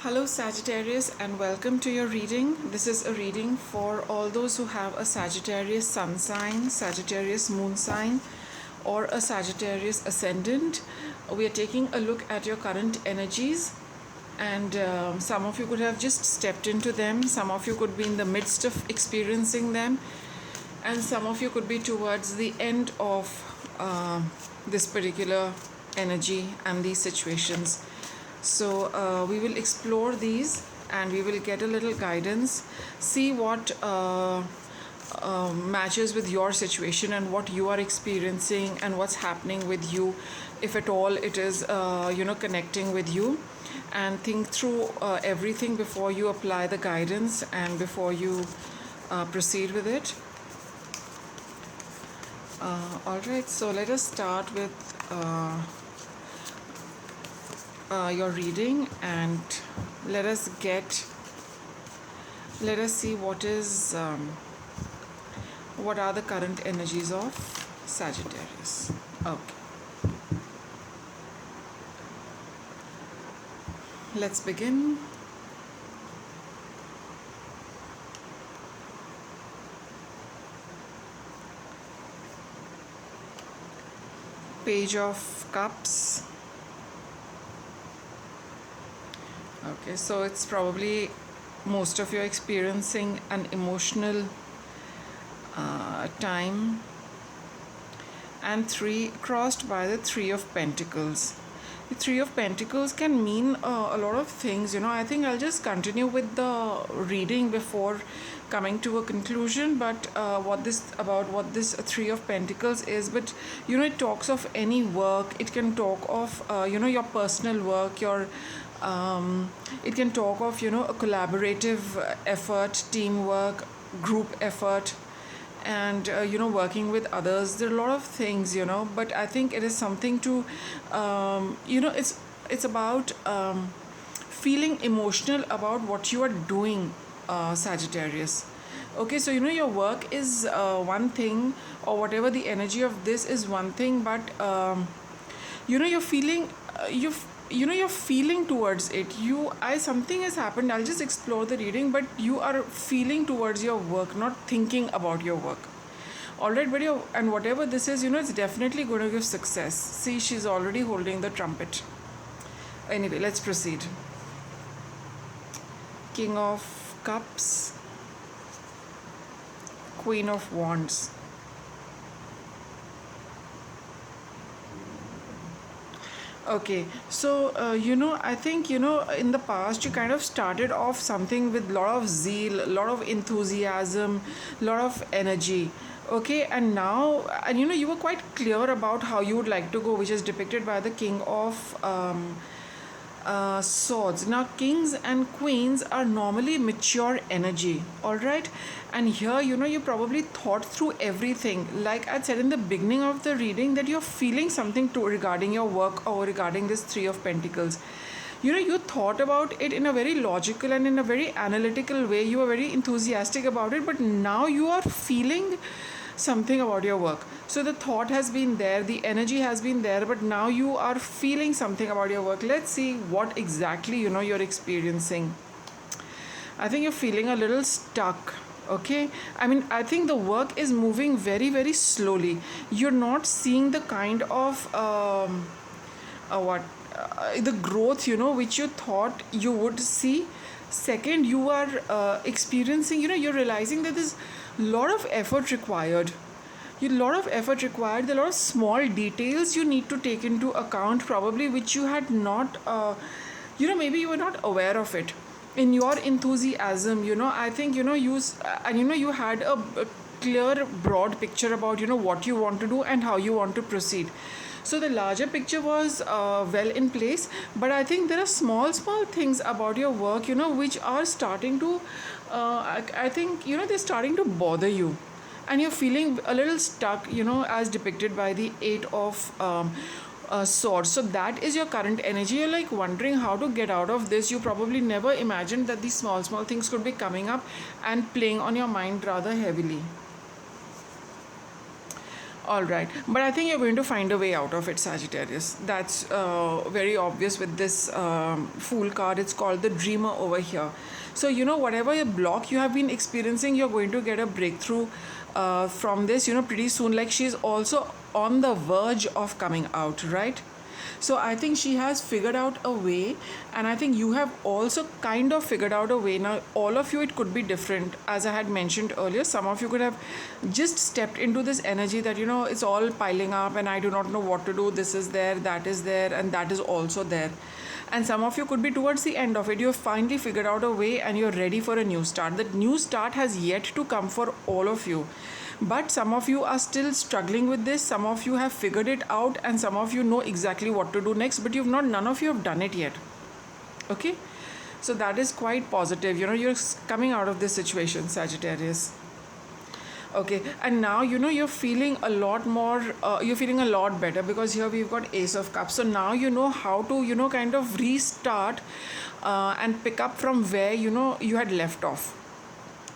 Hello Sagittarius and welcome to your reading. This is a reading for all those who have a Sagittarius sun sign, Sagittarius moon sign or a Sagittarius ascendant. We are taking a look at your current energies and some of you could have just stepped into them, some of you could be in the midst of experiencing them, and some of you could be towards the end of this particular energy and these situations. So we will explore these and we will get a little guidance, see what matches with your situation and what you are experiencing and what's happening with you, if at all it is connecting with you, and think through everything before you apply the guidance and before you proceed with it. Alright, so let us start with your reading and let us see what are the current energies of Sagittarius. Okay, let's begin. Page of Cups. Okay, so it's probably most of you experiencing an emotional time, and 3 crossed by the 3 of Pentacles. The 3 of Pentacles can mean a lot of things. I think I'll just continue with the reading before coming to a conclusion, but what this 3 of Pentacles is. But it talks of any work. It can talk of your personal work, your it can talk of a collaborative effort, teamwork, group effort, and working with others. There are a lot of things, but I think it is something to it's about feeling emotional about what you are doing, Sagittarius. Okay, so your work is one thing, or whatever the energy of this is one thing, but you're feeling you're feeling towards it. Something has happened. I'll just explore the reading, but you are feeling towards your work, not thinking about your work. Alright, but and whatever this is, it's definitely going to give success. See, she's already holding the trumpet. Anyway, let's proceed. King of Cups, Queen of Wands. Okay, so I think in the past you kind of started off something with a lot of zeal, a lot of enthusiasm, a lot of energy. Okay, and now, and you were quite clear about how you would like to go, which is depicted by the King of Swords. Now, kings and queens are normally mature energy, all right? And here, you probably thought through everything. Like I said in the beginning of the reading, that you're feeling something regarding your work or regarding this 3 of Pentacles. You thought about it in a very logical and in a very analytical way. You were very enthusiastic about it, but now you are feeling something about your work. So the thought has been there, the energy has been there, but now you are feeling something about your work. Let's see what exactly you're experiencing. I think you're feeling a little stuck. Okay, I think the work is moving very, very slowly. You're not seeing the kind of the growth which you thought you would see. Second, you are experiencing, you're realizing that there's a lot of effort required. There are a lot of small details you need to take into account, probably, which you had not maybe you were not aware of it in your enthusiasm. I think you had a clear, broad picture about what you want to do and how you want to proceed. So the larger picture was well in place, but I think there are small things about your work which are starting to I think they're starting to bother you, and you're feeling a little stuck, as depicted by the 8 of Swords. So that is your current energy. You're like wondering how to get out of this. You probably never imagined that these small things could be coming up and playing on your mind rather heavily. All right, but I think you're going to find a way out of it, Sagittarius. That's very obvious with this Fool card. It's called the Dreamer over here. So, whatever your block you have been experiencing, you're going to get a breakthrough from this, pretty soon. Like, she's also on the verge of coming out, right? So I think she has figured out a way, and I think you have also kind of figured out a way. Now, all of you, it could be different. As I had mentioned earlier, some of you could have just stepped into this energy that, it's all piling up and I do not know what to do. This is there, that is there, and that is also there. And some of you could be towards the end of it. You've finally figured out a way and you're ready for a new start. That new start has yet to come for all of you. But some of you are still struggling with this. Some of you have figured it out, and some of you know exactly what to do next, but none of you have done it yet. Okay? So that is quite positive. You're coming out of this situation, Sagittarius. Okay, and now you're feeling a lot more, you're feeling a lot better, because here we've got Ace of Cups. So now you know how to kind of restart and pick up from where you had left off.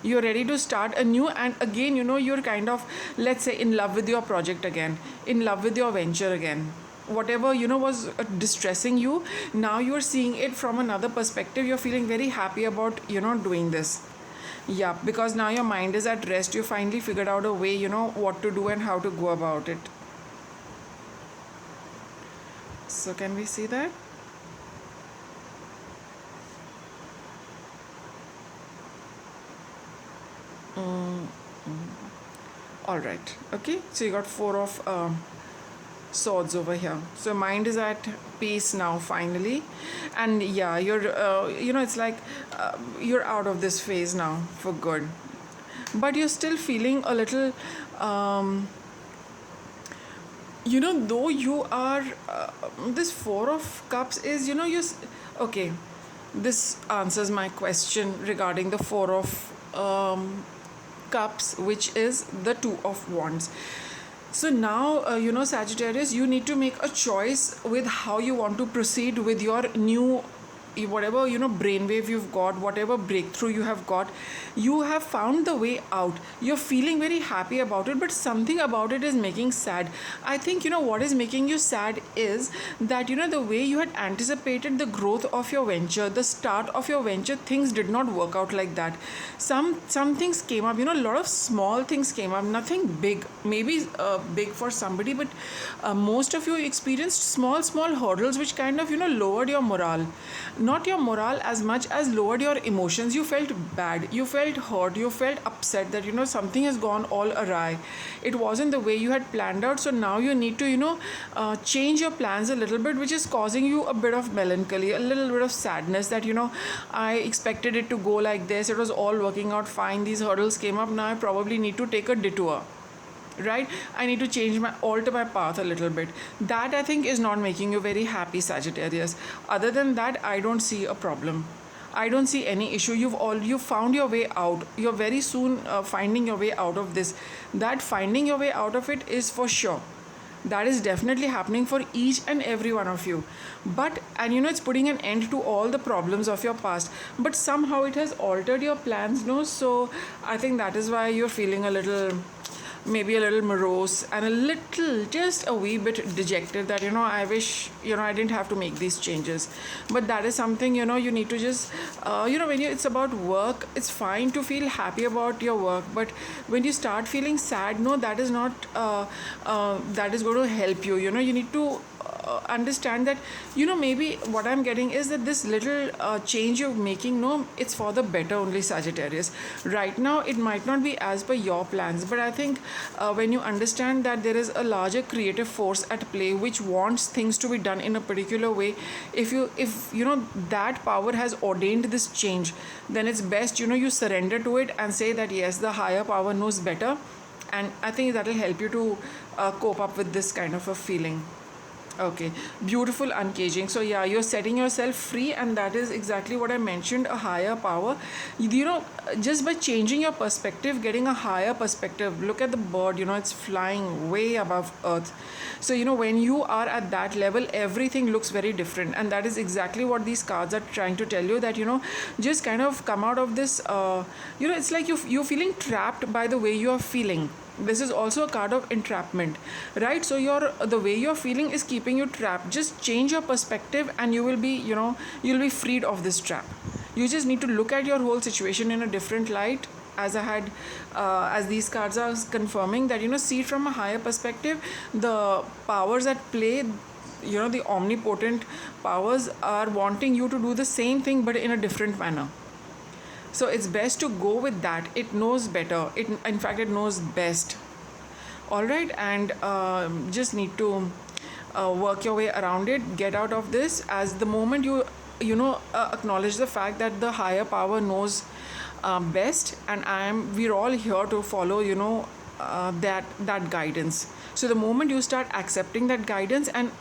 You're ready to start anew, and again you're kind of, let's say, in love with your project again, in love with your venture again. Whatever was distressing you, now you're seeing it from another perspective. You're feeling very happy about doing this. Yeah, because now your mind is at rest. You finally figured out a way, what to do and how to go about it. So can we see that? All right. Okay. So you got Four of Swords over here. So mind is at peace now, finally. And yeah, you're it's like you're out of this phase now for good. But you're still feeling a little though you are this Four of Cups is okay. This answers my question regarding the Four of Cups, which is the Two of Wands. So now, Sagittarius, you need to make a choice with how you want to proceed with your new, whatever, brainwave you've got, whatever breakthrough you have got. You have found the way out. You're feeling very happy about it, but something about it is making sad. I think, what is making you sad is that, the way you had anticipated the growth of your venture, the start of your venture, things did not work out like that. Some things came up, a lot of small things came up, nothing big, maybe big for somebody, but most of you experienced small hurdles which kind of, lowered your morale. Not your morale as much as lowered your emotions. You felt bad, you felt hurt, you felt upset that something has gone all awry. It wasn't the way you had planned out. So now you need to change your plans a little bit, which is causing you a bit of melancholy, a little bit of sadness that I expected it to go like this, it was all working out fine, these hurdles came up, now I probably need to take a detour, right? I need to alter my path a little bit. That, I think, is not making you very happy, Sagittarius. Other than that, I don't see a problem. I don't see any issue. You've found your way out. You're very soon finding your way out of this. That finding your way out of it is for sure. That is definitely happening for each and every one of you. And it's putting an end to all the problems of your past. But somehow it has altered your plans, no? So I think that is why you're feeling maybe a little morose and just a wee bit dejected that, I wish, I didn't have to make these changes. But that is something, you need to just, when it's about work, it's fine to feel happy about your work. But when you start feeling sad, no, that is not, that is going to help you. You need to understand that, maybe what I'm getting is that this little change you're making, no, it's for the better only, Sagittarius. Right now, it might not be as per your plans, but I think when you understand that there is a larger creative force at play which wants things to be done in a particular way, if that power has ordained this change, then it's best, you surrender to it and say that, yes, the higher power knows better. And I think that will help you to cope up with this kind of a feeling. Okay, beautiful uncaging. So yeah, you're setting yourself free, and that is exactly what I mentioned, a higher power. Just by changing your perspective, getting a higher perspective. Look at the bird, it's flying way above earth. So, when you are at that level, everything looks very different. And that is exactly what these cards are trying to tell you, that, just kind of come out of this, it's like you're feeling trapped by the way you are feeling. This is also a card of entrapment, right? So the way you're feeling is keeping you trapped. Just change your perspective and you will be, you'll be freed of this trap. You just need to look at your whole situation in a different light, as I had, as these cards are confirming that, see it from a higher perspective. The powers at play, the omnipotent powers are wanting you to do the same thing but in a different manner. So it's best to go with that. It knows better. In fact, it knows best. All right, and just need to work your way around it. Get out of this. As the moment you acknowledge the fact that the higher power knows best, and we're all here to follow that guidance. So the moment you start accepting that guidance and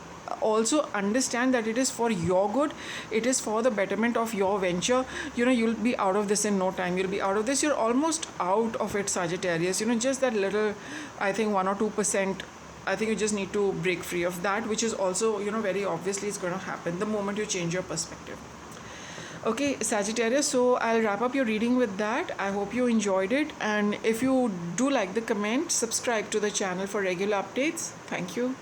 also understand that it is for your good, it is for the betterment of your venture, you'll be out of this in no time. You'll be out of this. You're almost out of it, Sagittarius. Just that little, I think 1 or 2%. I think you just need to break free of that, which is also, very obviously it's going to happen the moment you change your perspective. Okay, Sagittarius, so I'll wrap up your reading with that. I hope you enjoyed it, and if you do like the comment, subscribe to the channel for regular updates. Thank you.